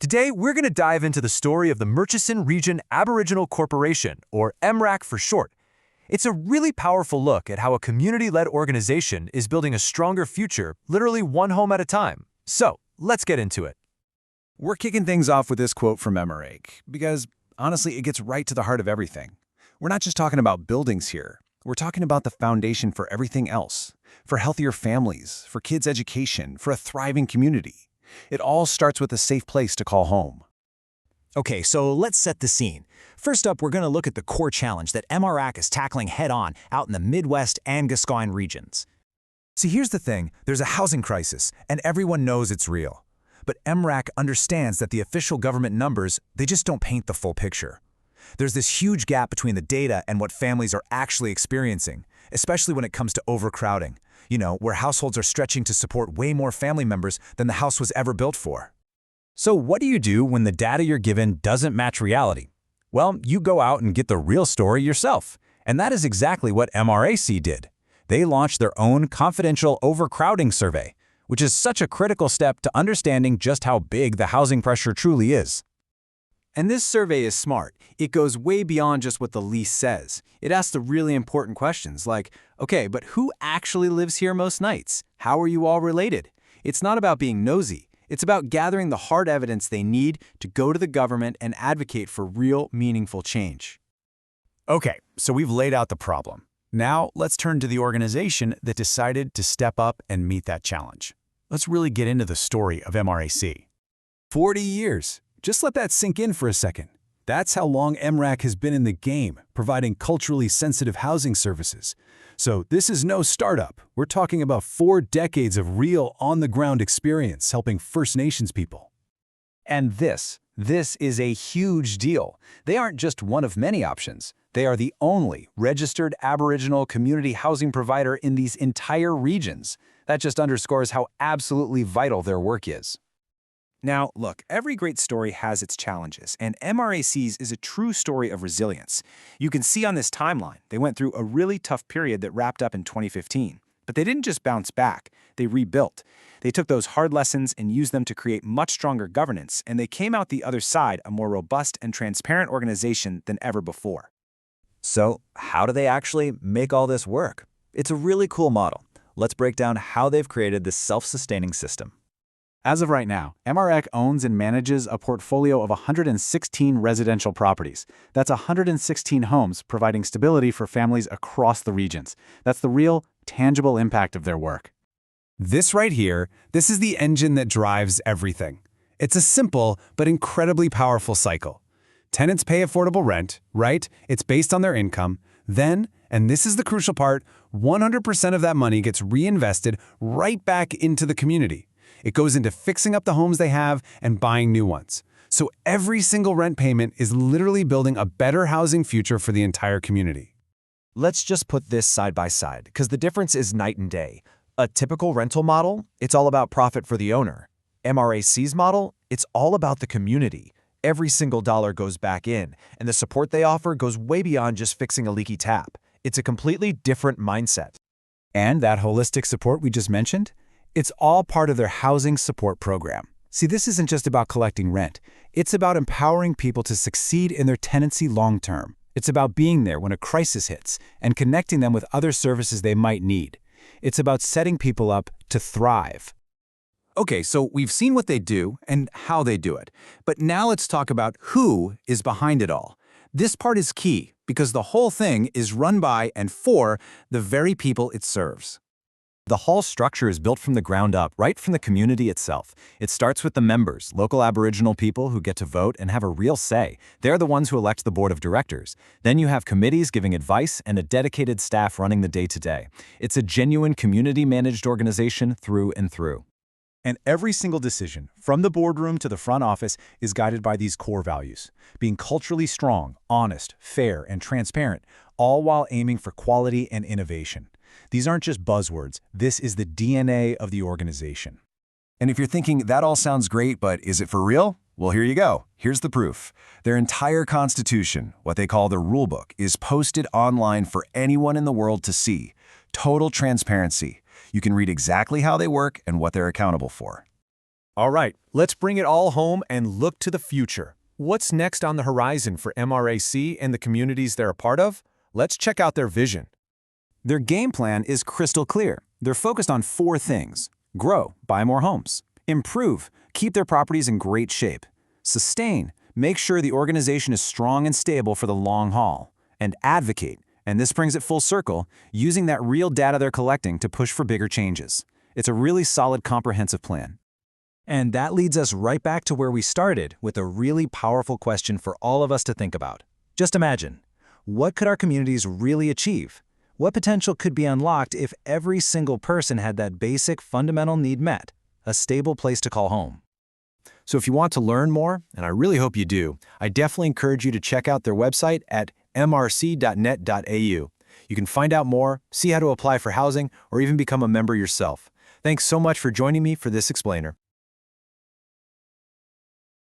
Today, we're going to dive into the story of the Murchison Region Aboriginal Corporation, or MRAC for short. It's a really powerful look at how a community-led organization is building a stronger future, literally one home at a time. So, let's get into it. We're kicking things off with this quote from MRAC, because honestly, it gets right to the heart of everything. We're not just talking about buildings here. We're talking about the foundation for everything else, for healthier families, for kids' education, for a thriving community. It all starts with a safe place to call home. Okay, so let's set the scene. First up, we're going to look at the core challenge that MRAC is tackling head-on out in the Midwest and Gascoyne regions. See, here's the thing. There's a housing crisis, and everyone knows it's real. But MRAC understands that the official government numbers, they just don't paint the full picture. There's this huge gap between the data and what families are actually experiencing, especially when it comes to overcrowding. Where households are stretching to support way more family members than the house was ever built for. So what do you do when the data you're given doesn't match reality? Well, you go out and get the real story yourself. And that is exactly what MRAC did. They launched their own confidential overcrowding survey, which is such a critical step to understanding just how big the housing pressure truly is. And this survey is smart. It goes way beyond just what the lease says. It asks the really important questions like, okay, but who actually lives here most nights? How are you all related? It's not about being nosy. It's about gathering the hard evidence they need to go to the government and advocate for real, meaningful change. Okay, so we've laid out the problem. Now let's turn to the organization that decided to step up and meet that challenge. Let's really get into the story of MRAC. 40 years. Just let that sink in for a second. That's how long MRAC has been in the game, providing culturally sensitive housing services. So this is no startup. We're talking about 4 decades of real, on-the-ground experience helping First Nations people. And this is a huge deal. They aren't just one of many options. They are the only registered Aboriginal community housing provider in these entire regions. That just underscores how absolutely vital their work is. Now, look, every great story has its challenges, and MRAC's is a true story of resilience. You can see on this timeline, they went through a really tough period that wrapped up in 2015. But they didn't just bounce back, they rebuilt. They took those hard lessons and used them to create much stronger governance, and they came out the other side a more robust and transparent organization than ever before. So, how do they actually make all this work? It's a really cool model. Let's break down how they've created this self-sustaining system. As of right now, MRAC owns and manages a portfolio of 116 residential properties. That's 116 homes providing stability for families across the regions. That's the real, tangible impact of their work. This right here, this is the engine that drives everything. It's a simple but incredibly powerful cycle. Tenants pay affordable rent, right? It's based on their income. Then, and this is the crucial part, 100% of that money gets reinvested right back into the community. It goes into fixing up the homes they have and buying new ones. So every single rent payment is literally building a better housing future for the entire community. Let's just put this side by side, because the difference is night and day. A typical rental model, it's all about profit for the owner. MRAC's model, it's all about the community. Every single dollar goes back in, and the support they offer goes way beyond just fixing a leaky tap. It's a completely different mindset. And that holistic support we just mentioned? It's all part of their housing support program. See, this isn't just about collecting rent. It's about empowering people to succeed in their tenancy long-term. It's about being there when a crisis hits and connecting them with other services they might need. It's about setting people up to thrive. Okay, so we've seen what they do and how they do it. But now let's talk about who is behind it all. This part is key because the whole thing is run by and for the very people it serves. The whole structure is built from the ground up, right from the community itself. It starts with the members, local Aboriginal people who get to vote and have a real say. They're the ones who elect the board of directors. Then you have committees giving advice and a dedicated staff running the day-to-day. It's a genuine community-managed organization through and through. And every single decision, from the boardroom to the front office, is guided by these core values. Being culturally strong, honest, fair, and transparent, all while aiming for quality and innovation. These aren't just buzzwords. This is the DNA of the organization. And if you're thinking, that all sounds great, but is it for real? Well, here you go. Here's the proof. Their entire constitution, what they call their rulebook, is posted online for anyone in the world to see. Total transparency. You can read exactly how they work and what they're accountable for. All right, let's bring it all home and look to the future. What's next on the horizon for MRAC and the communities they're a part of? Let's check out their vision. Their game plan is crystal clear. They're focused on 4 things: grow, buy more homes; improve, keep their properties in great shape; sustain, make sure the organization is strong and stable for the long haul; and advocate, and this brings it full circle, using that real data they're collecting to push for bigger changes. It's a really solid, comprehensive plan. And that leads us right back to where we started with a really powerful question for all of us to think about. Just imagine, what could our communities really achieve? What potential could be unlocked if every single person had that basic fundamental need met, a stable place to call home? So if you want to learn more, and I really hope you do, I definitely encourage you to check out their website at mrc.net.au. You can find out more, see how to apply for housing, or even become a member yourself. Thanks so much for joining me for this explainer.